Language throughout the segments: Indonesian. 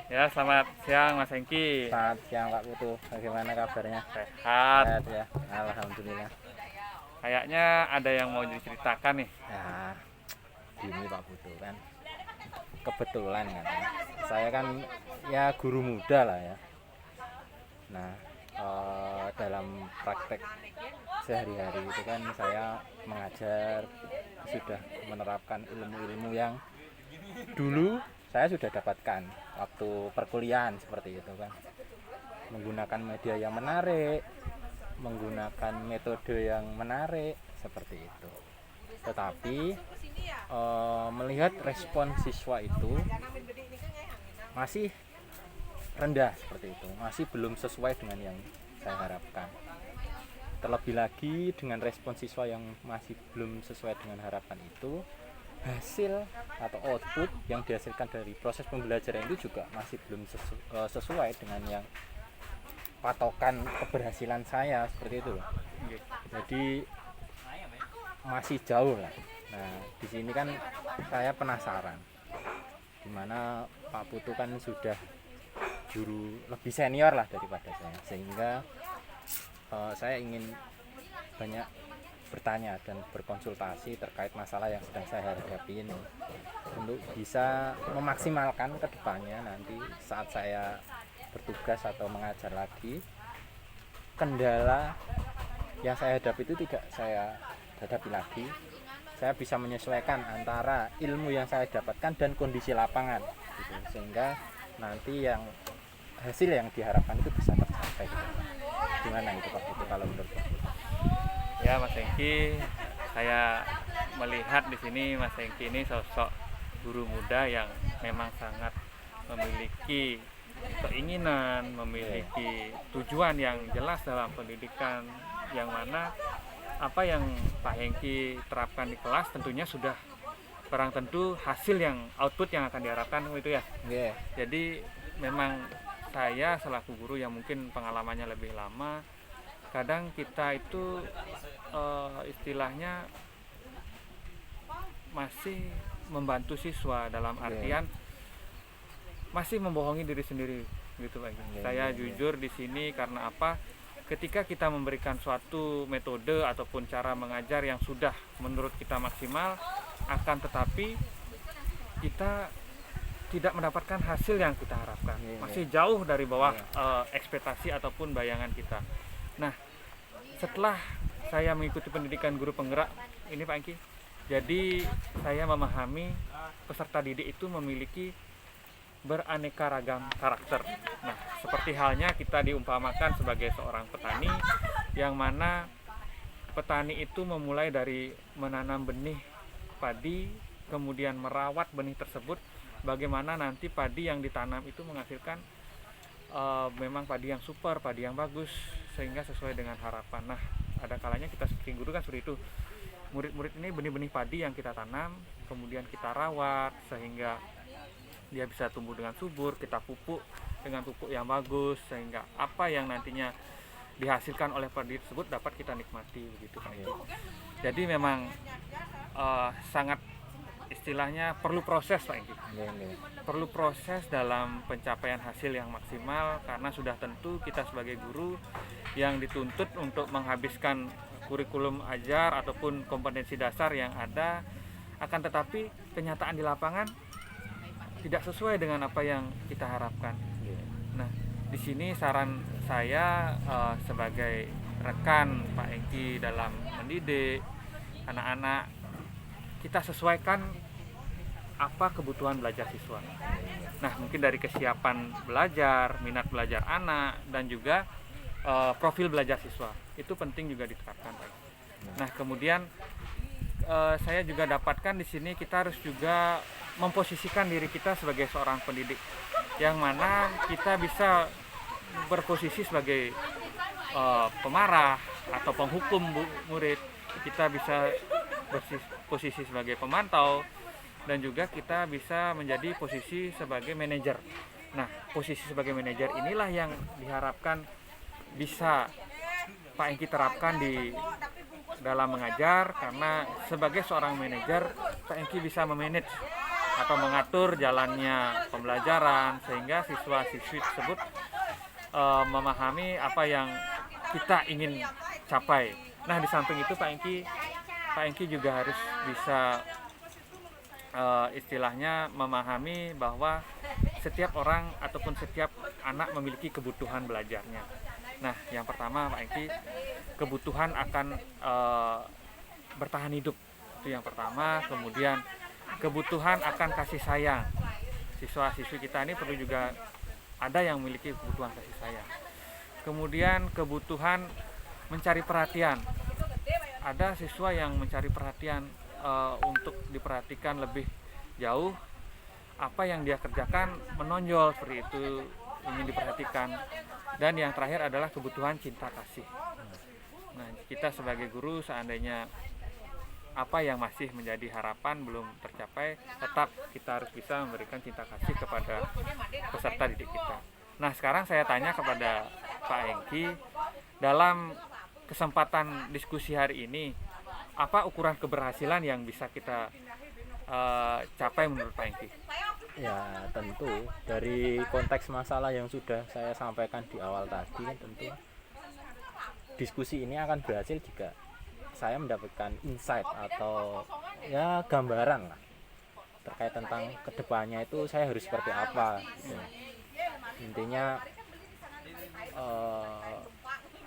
Ya, selamat siang Mas Hengki. Selamat siang Pak Putu, bagaimana kabarnya? Sehat. Sehat ya, alhamdulillah. Kayaknya ada yang mau diceritakan nih. Ya, gini Pak Putu kan, kebetulan kan, saya kan ya guru muda lah ya. Nah, dalam praktek sehari-hari itu kan saya mengajar, sudah menerapkan ilmu-ilmu yang dulu saya sudah dapatkan waktu perkuliahan seperti itu kan, menggunakan media yang menarik, menggunakan metode yang menarik seperti itu. Tetapi melihat respon siswa itu masih rendah seperti itu, masih belum sesuai dengan yang saya harapkan. Terlebih lagi dengan respon siswa yang masih belum sesuai dengan harapan itu, hasil atau output yang dihasilkan dari proses pembelajaran itu juga masih belum sesuai dengan yang patokan keberhasilan saya seperti itu loh. Jadi masih jauh lah. Nah, di sini kan saya penasaran, dimana Pak Putu kan sudah guru lebih senior lah daripada saya, sehingga saya ingin banyak bertanya dan berkonsultasi terkait masalah yang sedang saya hadapi ini, untuk bisa memaksimalkan ke depannya nanti saat saya bertugas atau mengajar lagi, kendala yang saya hadapi itu tidak saya hadapi lagi. Saya bisa menyesuaikan antara ilmu yang saya dapatkan dan kondisi lapangan gitu, sehingga nanti yang hasil yang diharapkan itu bisa tercapai gitu. Gimana itu Pak itu kalau menurut Pak? Ya Mas Hengki, saya melihat di sini Mas Hengki ini sosok guru muda yang memang sangat memiliki keinginan, memiliki tujuan yang jelas dalam pendidikan, yang mana apa yang Pak Hengki terapkan di kelas tentunya sudah barang tentu hasil yang output yang akan diharapkan itu ya. Yeah. Jadi memang saya selaku guru yang mungkin pengalamannya lebih lama, kadang kita itu istilahnya masih membantu siswa dalam artian masih membohongi diri sendiri gitu Pak. Saya jujur di sini karena apa? Ketika kita memberikan suatu metode ataupun cara mengajar yang sudah menurut kita maksimal, akan tetapi kita tidak mendapatkan hasil yang kita harapkan, masih jauh dari bawah ekspektasi ataupun bayangan kita. Nah, setelah saya mengikuti pendidikan guru penggerak ini Pak Engki, jadi saya memahami peserta didik itu memiliki beraneka ragam karakter. Nah, seperti halnya kita diumpamakan sebagai seorang petani, yang mana petani itu memulai dari menanam benih padi, kemudian merawat benih tersebut, bagaimana nanti padi yang ditanam itu menghasilkan memang padi yang super, padi yang bagus, sehingga sesuai dengan harapan. Nah, ada kalanya kita seperti guru kan seperti itu. Murid-murid ini benih-benih padi yang kita tanam, kemudian kita rawat sehingga dia bisa tumbuh dengan subur, kita pupuk dengan pupuk yang bagus, sehingga apa yang nantinya dihasilkan oleh padi tersebut dapat kita nikmati begitu Pak. Jadi memang sangat istilahnya perlu proses Pak Engki. Perlu proses dalam pencapaian hasil yang maksimal, karena sudah tentu kita sebagai guru yang dituntut untuk menghabiskan kurikulum ajar ataupun kompetensi dasar yang ada, akan tetapi kenyataan di lapangan tidak sesuai dengan apa yang kita harapkan. Nah, di sini saran saya sebagai rekan Pak Engki dalam mendidik anak-anak, kita sesuaikan apa kebutuhan belajar siswa. Nah, mungkin dari kesiapan belajar, minat belajar anak, dan juga profil belajar siswa itu penting juga diterapkan Pak. Nah, kemudian saya juga dapatkan di sini kita harus juga memposisikan diri kita sebagai seorang pendidik, yang mana kita bisa berposisi sebagai pemarah atau penghukum murid, kita bisa berposisi sebagai pemantau, dan juga kita bisa menjadi posisi sebagai manajer. Nah, posisi sebagai manajer inilah yang diharapkan bisa Pak Engki terapkan di dalam mengajar, karena sebagai seorang manajer Pak Engki bisa memanage atau mengatur jalannya pembelajaran sehingga siswa-siswi tersebut memahami apa yang kita ingin capai. Nah, di samping itu Pak Engki juga harus bisa istilahnya memahami bahwa setiap orang ataupun setiap anak memiliki kebutuhan belajarnya. Nah, yang pertama Pak Engki, kebutuhan akan bertahan hidup, itu yang pertama. Kemudian kebutuhan akan kasih sayang. Siswa-siswi kita ini perlu juga ada yang memiliki kebutuhan kasih sayang. Kemudian kebutuhan mencari perhatian. Ada siswa yang mencari perhatian untuk diperhatikan lebih jauh, apa yang dia kerjakan menonjol seperti itu, ingin diperhatikan. Dan yang terakhir adalah kebutuhan cinta kasih. Nah, kita sebagai guru seandainya apa yang masih menjadi harapan belum tercapai, tetap kita harus bisa memberikan cinta kasih kepada peserta didik kita. Nah, sekarang saya tanya kepada Pak Engki, dalam kesempatan diskusi hari ini, apa ukuran keberhasilan yang bisa kita capai menurut Pak Engki? Ya, tentu dari konteks masalah yang sudah saya sampaikan di awal tadi, tentu diskusi ini akan berhasil jika saya mendapatkan insight atau ya gambaran lah terkait tentang kedepannya itu saya harus seperti apa gitu. Intinya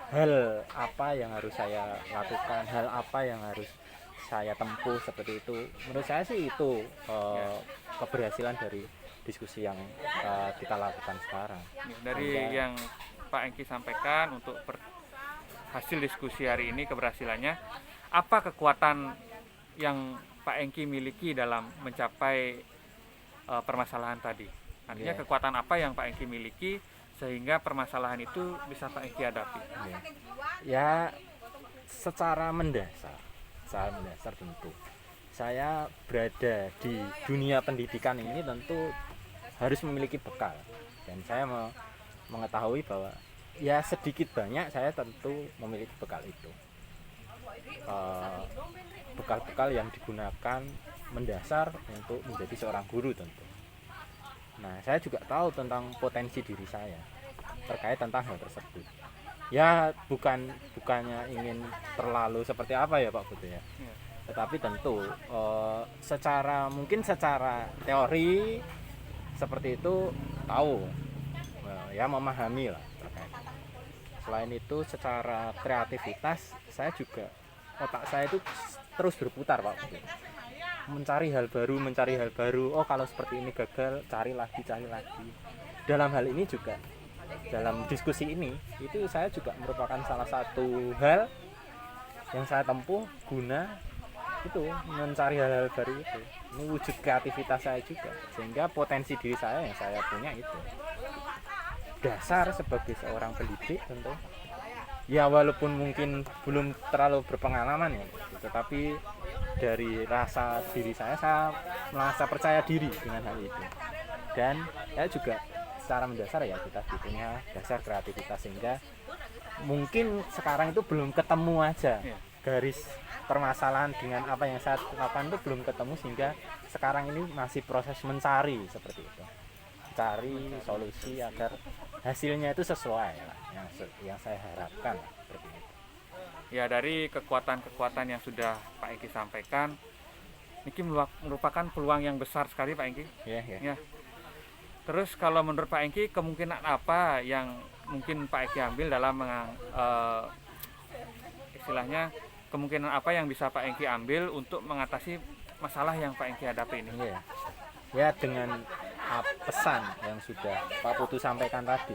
hal apa yang harus saya lakukan, hal apa yang harus saya tempuh, seperti itu. Menurut saya sih itu keberhasilan dari diskusi yang kita lakukan sekarang. Dari yang Pak Engki sampaikan untuk hasil diskusi hari ini, keberhasilannya, apa kekuatan yang Pak Engki miliki dalam mencapai permasalahan tadi? Artinya kekuatan apa yang Pak Engki miliki sehingga permasalahan itu bisa Pak Engki hadapi? Ya, secara mendasar tentu saya berada di dunia pendidikan ini tentu harus memiliki bekal, dan saya mengetahui bahwa ya sedikit banyak saya tentu memiliki bekal itu, bekal-bekal yang digunakan mendasar untuk menjadi seorang guru tentu. Nah, saya juga tahu tentang potensi diri saya terkait tentang hal tersebut. Ya, bukannya ingin terlalu seperti apa ya Pak Putu ya. Tetapi tentu secara teori seperti itu tahu, ya memahami lah terkait. Selain itu secara kreativitas saya juga, otak saya itu terus berputar Pak Putu. Mencari hal baru. Oh, kalau seperti ini gagal, cari lagi. Dalam hal ini juga, dalam diskusi ini itu saya juga merupakan salah satu hal yang saya tempuh guna itu mencari hal-hal baru itu, mewujud kreativitas saya juga, sehingga potensi diri saya yang saya punya itu dasar sebagai seorang pendidik tentu. Ya, walaupun mungkin belum terlalu berpengalaman ya, tetapi dari rasa diri saya merasa percaya diri dengan hal itu. Dan saya juga secara mendasar ya kita punya dasar kreativitas, sehingga mungkin sekarang itu belum ketemu aja garis permasalahan dengan apa yang saya lakukan itu belum ketemu, sehingga sekarang ini masih proses mencari seperti itu, cari solusi agar hasilnya itu sesuai lah, yang saya harapkan seperti itu. Ya, dari kekuatan-kekuatan yang sudah Pak Engki sampaikan, ini merupakan peluang yang besar sekali Pak Engki. Ya. Terus kalau menurut Pak Engki, kemungkinan apa yang mungkin Pak Engki ambil dalam istilahnya kemungkinan apa yang bisa Pak Engki ambil untuk mengatasi masalah yang Pak Engki hadapi ini? Ya, dengan pesan yang sudah Pak Putu sampaikan tadi,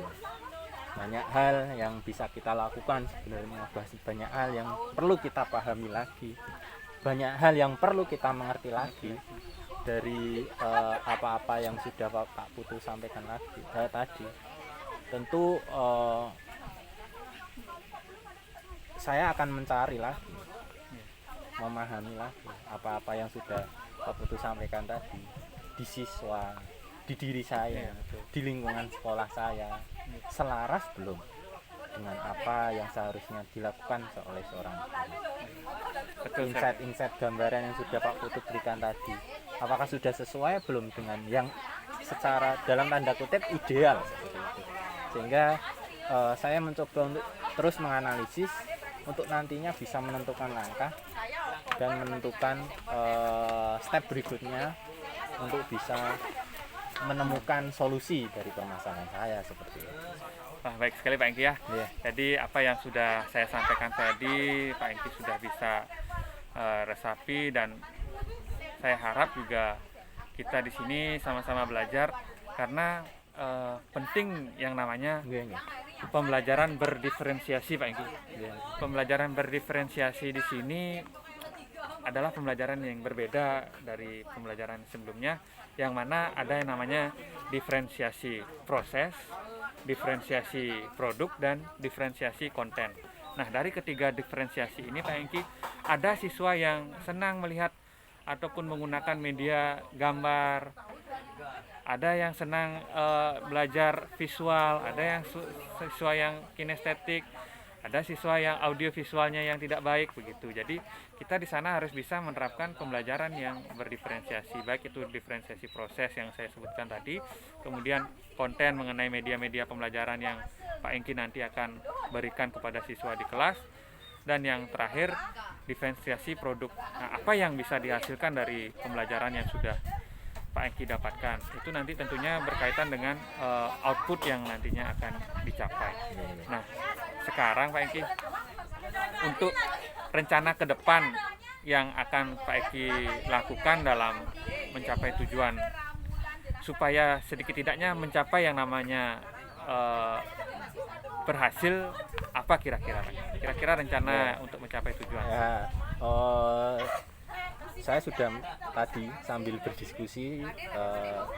banyak hal yang bisa kita lakukan sebenarnya, banyak hal yang perlu kita pahami lagi, banyak hal yang perlu kita mengerti lagi dari apa-apa yang sudah Pak Putu sampaikan tadi. Tentu saya akan mencari lagi, memahami lagi apa-apa yang sudah Pak Putu sampaikan tadi di siswa, di diri saya, di lingkungan sekolah saya, selaras belum dengan apa yang seharusnya dilakukan oleh seorang guru. Betul, Insight-insight gambaran yang sudah Pak Putu berikan tadi, apakah sudah sesuai belum dengan yang secara dalam tanda kutip ideal seperti itu. Sehingga saya mencoba untuk terus menganalisis untuk nantinya bisa menentukan langkah dan menentukan step berikutnya untuk bisa menemukan solusi dari permasalahan saya seperti itu. Wah, baik sekali Pak Engki ya. Iya. Jadi apa yang sudah saya sampaikan tadi, Pak Engki sudah bisa resapi, dan saya harap juga kita di sini sama-sama belajar, karena penting yang namanya Iya, iya. pembelajaran berdiferensiasi Pak Engki. Iya. Pembelajaran berdiferensiasi di sini adalah pembelajaran yang berbeda dari pembelajaran sebelumnya, yang mana ada yang namanya diferensiasi proses, diferensiasi produk, dan diferensiasi konten. Nah, dari ketiga diferensiasi ini Pak Engki, ada siswa yang senang melihat ataupun menggunakan media gambar, ada yang senang belajar visual, ada yang siswa yang kinestetik, ada siswa yang audio visualnya yang tidak baik begitu. Jadi kita di sana harus bisa menerapkan pembelajaran yang berdiferensiasi, baik itu diferensiasi proses yang saya sebutkan tadi, kemudian konten mengenai media-media pembelajaran yang Pak Engki nanti akan berikan kepada siswa di kelas, dan yang terakhir diferensiasi produk. Nah, apa yang bisa dihasilkan dari pembelajaran yang sudah Pak Engki dapatkan, itu nanti tentunya berkaitan dengan output yang nantinya akan dicapai. Nah, sekarang Pak Engki, untuk rencana ke depan yang akan Pak Engki lakukan dalam mencapai tujuan, supaya sedikit tidaknya mencapai yang namanya berhasil, apa kira-kira Pak? Kira-kira rencana untuk mencapai tujuan? Ya, saya sudah tadi sambil berdiskusi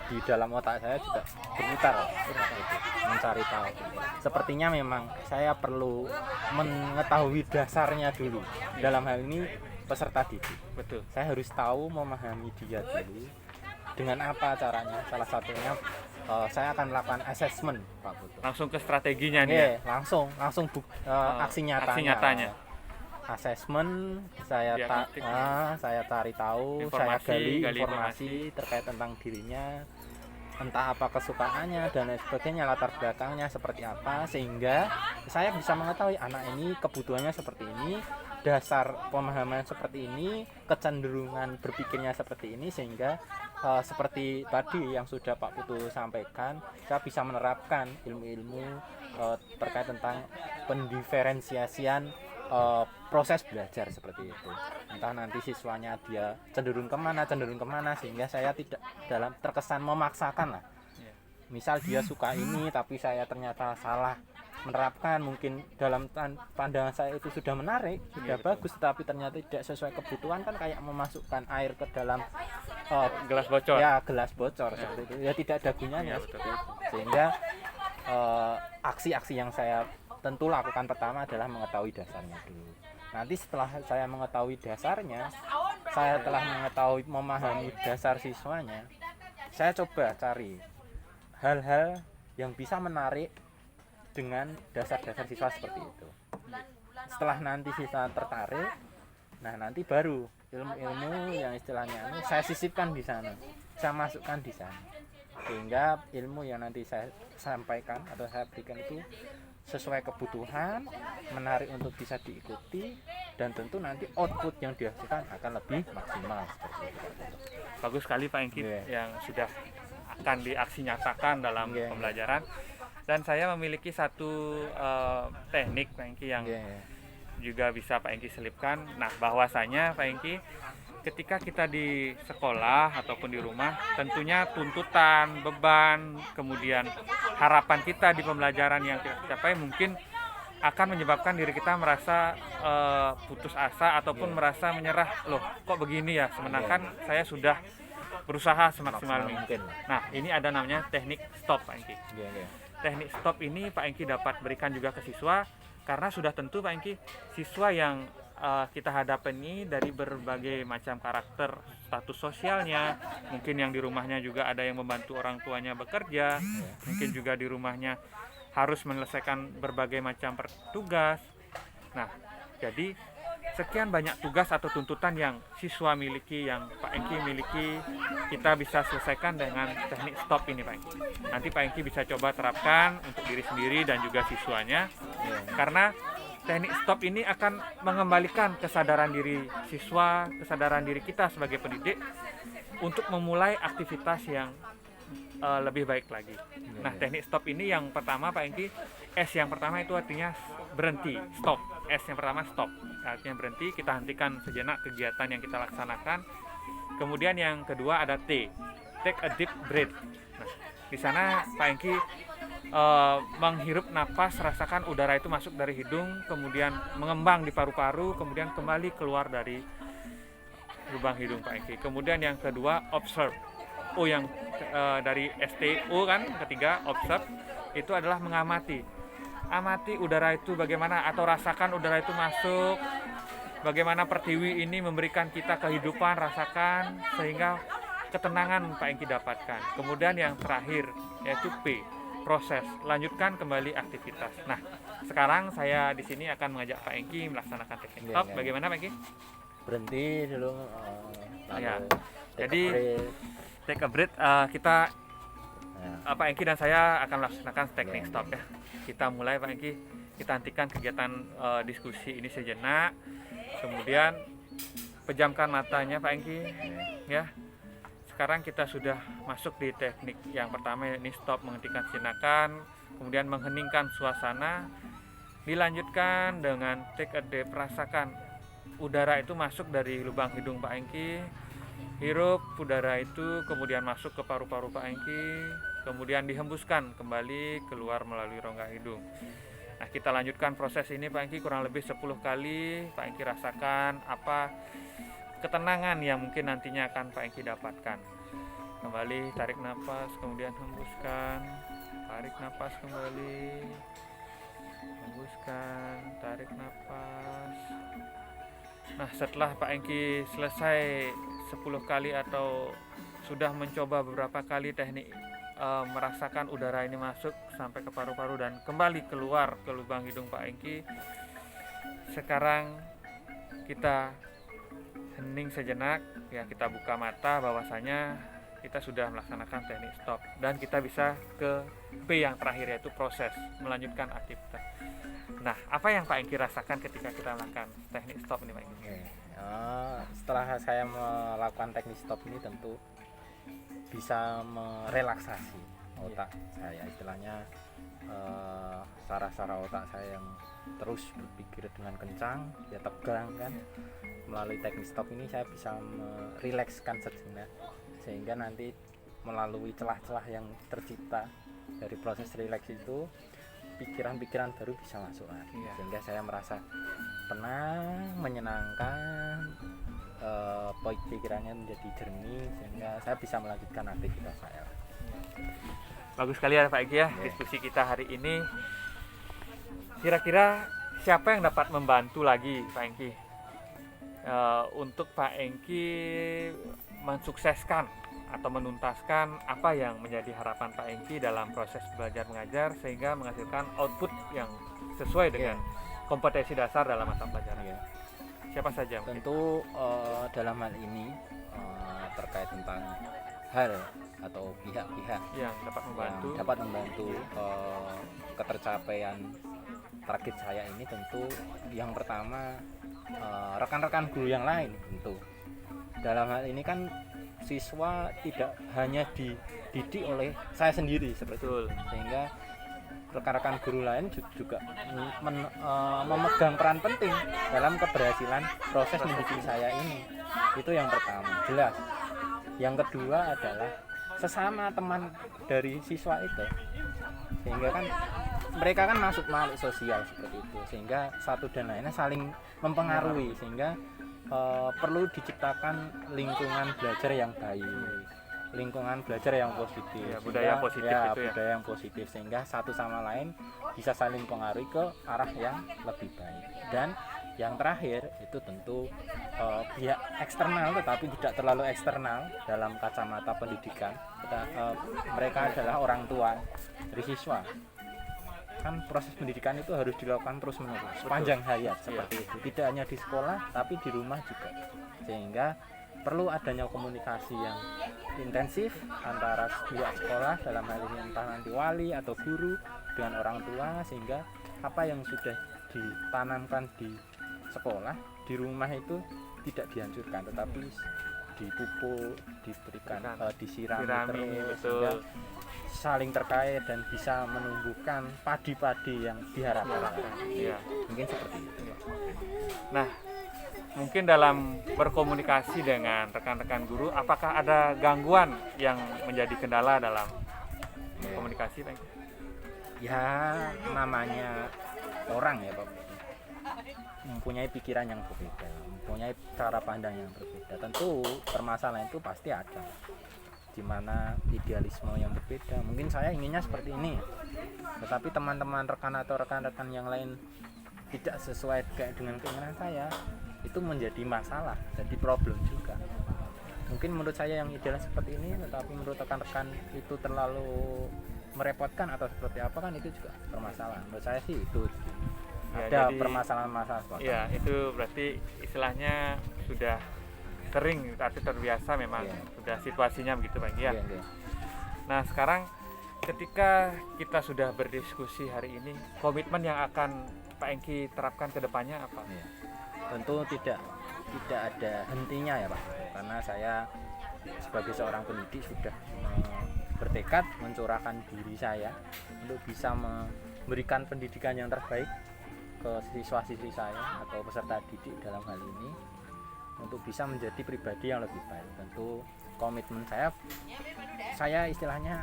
di dalam otak saya juga berputar mencari tahu. Sepertinya memang saya perlu mengetahui dasarnya dulu. Dalam hal ini peserta didik. Betul. Saya harus tahu, memahami dia dulu. Dengan apa caranya? Salah satunya saya akan melakukan assessment, Pak Putu. Langsung ke strateginya nih. Yeah, langsung aksi nyatanya. Aksi nyatanya. Asesmen, saya cari tahu, saya gali informasi terkait tentang dirinya, entah apa kesukaannya dan lain sebagainya, latar belakangnya seperti apa, sehingga saya bisa mengetahui anak ini kebutuhannya seperti ini, dasar pemahaman seperti ini, kecenderungan berpikirnya seperti ini, sehingga seperti tadi yang sudah Pak Putu sampaikan, saya bisa menerapkan ilmu-ilmu terkait tentang pendiferensiasian proses belajar seperti itu. Entah nanti siswanya dia cenderung kemana, sehingga saya tidak dalam terkesan memaksakan lah. Misal dia suka ini tapi saya ternyata salah menerapkan, mungkin dalam pandangan saya itu sudah menarik, sudah bagus, tapi ternyata tidak sesuai kebutuhan, kan kayak memasukkan air ke dalam gelas bocor. Ya, gelas bocor seperti itu. Ya tidak ada gunanya seperti itu. Sehingga aksi-aksi yang saya tentu lakukan pertama adalah mengetahui dasarnya dulu. Nanti setelah saya mengetahui dasarnya, saya telah mengetahui, memahami dasar siswanya, saya coba cari hal-hal yang bisa menarik dengan dasar-dasar siswa seperti itu. Setelah nanti siswa tertarik, nah nanti baru ilmu-ilmu yang istilahnya ini saya sisipkan di sana, saya masukkan di sana, sehingga ilmu yang nanti saya sampaikan atau saya berikan itu sesuai kebutuhan, menarik untuk bisa diikuti, dan tentu nanti output yang dihasilkan akan lebih maksimal seperti itu. Bagus sekali Pak Engki yang sudah akan diaksi nyatakan dalam pembelajaran. Dan saya memiliki satu teknik Pak Engki yang juga bisa Pak Engki selipkan. Nah, bahwasanya Pak Engki, ketika kita di sekolah ataupun di rumah, tentunya tuntutan, beban, kemudian harapan kita di pembelajaran yang kita capai mungkin akan menyebabkan diri kita merasa putus asa ataupun merasa menyerah. Loh, kok begini ya? Sedangkan saya sudah berusaha semaksimal mungkin. Nah, ini ada namanya teknik stop Pak Engki. Teknik stop ini Pak Engki dapat berikan juga ke siswa, karena sudah tentu Pak Engki, siswa yang kita hadapi ini dari berbagai macam karakter, status sosialnya, mungkin yang di rumahnya juga ada yang membantu orang tuanya bekerja, mungkin juga di rumahnya harus menyelesaikan berbagai macam tugas. Nah, jadi sekian banyak tugas atau tuntutan yang siswa miliki, yang Pak Engki miliki, kita bisa selesaikan dengan teknik stop ini Pak Engki. Nanti Pak Engki bisa coba terapkan untuk diri sendiri dan juga siswanya, karena teknik stop ini akan mengembalikan kesadaran diri siswa, kesadaran diri kita sebagai pendidik untuk memulai aktivitas yang lebih baik lagi. Nah, teknik stop ini yang pertama Pak Engki, S yang pertama itu artinya berhenti, stop. S yang pertama stop, artinya berhenti, kita hentikan sejenak kegiatan yang kita laksanakan. Kemudian yang kedua ada T, take a deep breath. Nah, di sana Pak Engki menghirup napas, rasakan udara itu masuk dari hidung, kemudian mengembang di paru-paru, kemudian kembali keluar dari lubang hidung Pak Engki. Kemudian yang kedua observe, O yang dari STO kan, ketiga observe itu adalah mengamati. Amati udara itu bagaimana, atau rasakan udara itu masuk, bagaimana pertiwi ini memberikan kita kehidupan, rasakan sehingga ketenangan Pak Engki dapatkan. Kemudian yang terakhir yaitu P, proses, lanjutkan kembali aktivitas. Nah, sekarang saya di sini akan mengajak Pak Engki melaksanakan teknik stop. Bagaimana Pak Engki? Berhenti dulu, lalu Ya. take Jadi a breath. take a breath, kita Pak Engki dan saya akan melaksanakan teknik stop ya. Kita mulai Pak Engki, kita hentikan kegiatan diskusi ini sejenak. Kemudian pejamkan matanya Pak Engki ya. Sekarang kita sudah masuk di teknik yang pertama, ini stop, menghentikan sejenakan, kemudian mengheningkan suasana. Dilanjutkan dengan take a deep, rasakan udara itu masuk dari lubang hidung Pak Engki. Hirup udara itu, kemudian masuk ke paru-paru Pak Engki, kemudian dihembuskan kembali keluar melalui rongga hidung. Nah, kita lanjutkan proses ini Pak Engki kurang lebih 10 kali. Pak Engki rasakan apa ketenangan yang mungkin nantinya akan Pak Engki dapatkan. Kembali tarik nafas, kemudian hembuskan, tarik nafas kembali, hembuskan, tarik nafas. Nah, setelah Pak Engki selesai 10 kali atau sudah mencoba beberapa kali teknik merasakan udara ini masuk sampai ke paru-paru dan kembali keluar ke lubang hidung Pak Engki, sekarang kita hening sejenak ya, kita buka mata, bahwasanya kita sudah melaksanakan teknik stop dan kita bisa ke P yang terakhir yaitu proses, melanjutkan aktivitas. Nah, apa yang Pak Engki rasakan ketika kita melakukan teknik stop ini Pak Engki? Setelah saya melakukan teknik stop ini tentu bisa merelaksasi otak saya, istilahnya saraf-saraf otak saya yang terus berpikir dengan kencang, ya tegang kan. Melalui teknik stop ini saya bisa merilekskan sejenak, sehingga nanti melalui celah-celah yang tercipta dari proses rileks itu, pikiran-pikiran baru bisa masuk lagi, sehingga saya merasa tenang, menyenangkan, pikirannya menjadi jernih, sehingga saya bisa melanjutkan aktivitas saya. Bagus sekali ya Pak Engki ya, diskusi kita hari ini. Kira-kira siapa yang dapat membantu lagi Pak Engki untuk Pak Engki mensukseskan atau menuntaskan apa yang menjadi harapan Pak Engki dalam proses belajar mengajar, sehingga menghasilkan output yang sesuai dengan kompetensi dasar dalam mata pelajaran. Siapa saja mungkin? Tentu dalam hal ini terkait tentang hal atau pihak-pihak yang dapat membantu ketercapaian target saya ini, tentu yang pertama rekan-rekan guru yang lain. Tentu dalam hal ini kan siswa tidak hanya dididik oleh saya sendiri seperti itu, sehingga rekan-rekan guru lain juga memegang peran penting dalam keberhasilan proses mendidik saya ini. Itu yang pertama, jelas. Yang kedua adalah sesama teman dari siswa itu, sehingga kan mereka kan masuk makhluk sosial seperti itu, sehingga satu dan lainnya saling mempengaruhi, sehingga perlu diciptakan lingkungan belajar yang baik, lingkungan belajar yang positif, budaya positif itu ya. Budaya yang positif, sehingga satu sama lain bisa saling mempengaruhi ke arah yang lebih baik. Dan yang terakhir itu tentu pihak eksternal, tetapi tidak terlalu eksternal dalam kacamata pendidikan. Mereka adalah orang tua dari siswa. menekankan proses pendidikan itu harus dilakukan terus menerus sepanjang hayat seperti itu, tidak hanya di sekolah tapi di rumah juga, sehingga perlu adanya komunikasi yang intensif antara pihak sekolah, dalam hal ini entah nanti wali atau guru dengan orang tua, sehingga apa yang sudah ditanamkan di sekolah di rumah itu tidak dihancurkan tetapi dipupuk, diberikan disirami terus, sehingga saling terkait dan bisa menumbuhkan padi-padi yang diharapkan. Ya. Mungkin seperti itu. Nah, mungkin dalam berkomunikasi dengan rekan-rekan guru, apakah ada gangguan yang menjadi kendala dalam komunikasi, Pak? Ya, namanya orang ya, Pak, mempunyai pikiran yang berbeda, mempunyai cara pandang yang berbeda. Tentu permasalahan itu pasti ada, di mana idealisme yang berbeda. Mungkin saya inginnya seperti ini, tetapi teman-teman rekan atau rekan-rekan yang lain tidak sesuai dengan keinginan saya, itu menjadi masalah, jadi problem juga. Mungkin menurut saya yang ideal seperti ini, tetapi menurut rekan-rekan itu terlalu merepotkan atau seperti apa, kan itu juga permasalahan. Menurut saya sih itu Ya, ada jadi, permasalahan-masalah seperti ya, itu berarti istilahnya sudah sering, arti terbiasa memang, sudah situasinya begitu, Pak. Ya. Nah, sekarang ketika kita sudah berdiskusi hari ini, komitmen yang akan Pak Engki terapkan ke depannya apa? Tentu tidak ada hentinya ya, Pak, karena saya sebagai seorang pendidik sudah bertekad mencurahkan diri saya untuk bisa memberikan pendidikan yang terbaik ke siswa-siswi saya atau peserta didik dalam hal ini, untuk bisa menjadi pribadi yang lebih baik. Tentu komitmen saya istilahnya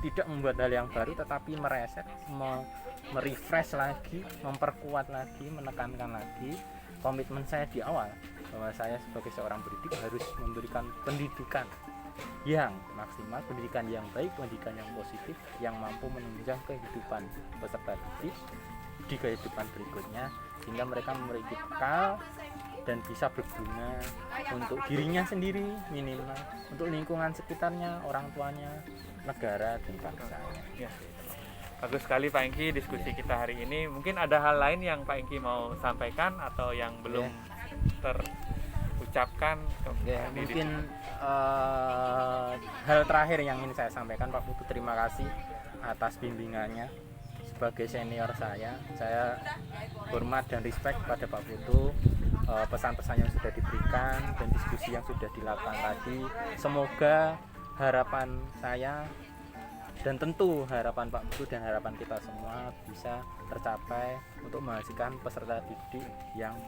tidak membuat hal yang baru, tetapi mereset, merefresh lagi, memperkuat lagi, menekankan lagi komitmen saya di awal, bahwa saya sebagai seorang pendidik harus memberikan pendidikan yang maksimal, pendidikan yang baik, pendidikan yang positif, yang mampu menunjang kehidupan peserta didik di kehidupan berikutnya, sehingga mereka memiliki bekal dan bisa berguna untuk dirinya sendiri minimal, untuk lingkungan sekitarnya, orang tuanya, negara, dan bangsa. Ya. Bagus sekali Pak Engki diskusi kita hari ini. Mungkin ada hal lain yang Pak Engki mau sampaikan atau yang belum terucapkan? Mungkin hal terakhir yang ingin saya sampaikan, Pak Putu, terima kasih atas bimbingannya. Sebagai senior saya hormat dan respect pada Pak Putu, pesan-pesan yang sudah diberikan dan diskusi yang sudah dilakukan tadi. Semoga harapan saya dan tentu harapan Pak Putu dan harapan kita semua bisa tercapai untuk menghasilkan peserta didik yang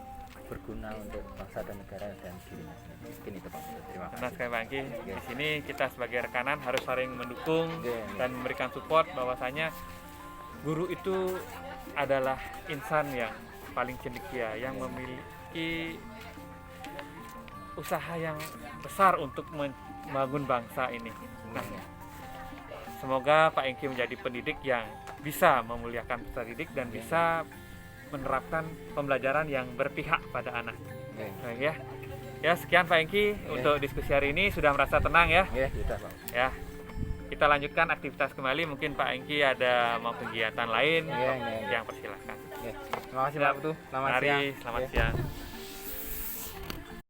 berguna untuk bangsa dan negara dan dirinya sendiri. Mungkin itu, Pak. Terima kasih. Benar sekali Pak Engki. Di sini kita sebagai rekanan harus saling mendukung dan memberikan support, bahwasanya guru itu adalah insan yang paling cendekia, yang memiliki usaha yang besar untuk membangun bangsa ini. Nah, semoga Pak Engki menjadi pendidik yang bisa memuliakan peserta didik dan bisa menerapkan pembelajaran yang berpihak pada anak. Nah, ya sekian Pak Engki untuk diskusi hari ini. Sudah merasa tenang ya? Sudah, Pak. Ya, kita lanjutkan aktivitas kembali. Mungkin Pak Engki ada mau kegiatan lain yang persilahkan. Terima kasih Pak Putu. Selamat siang. Selamat siang.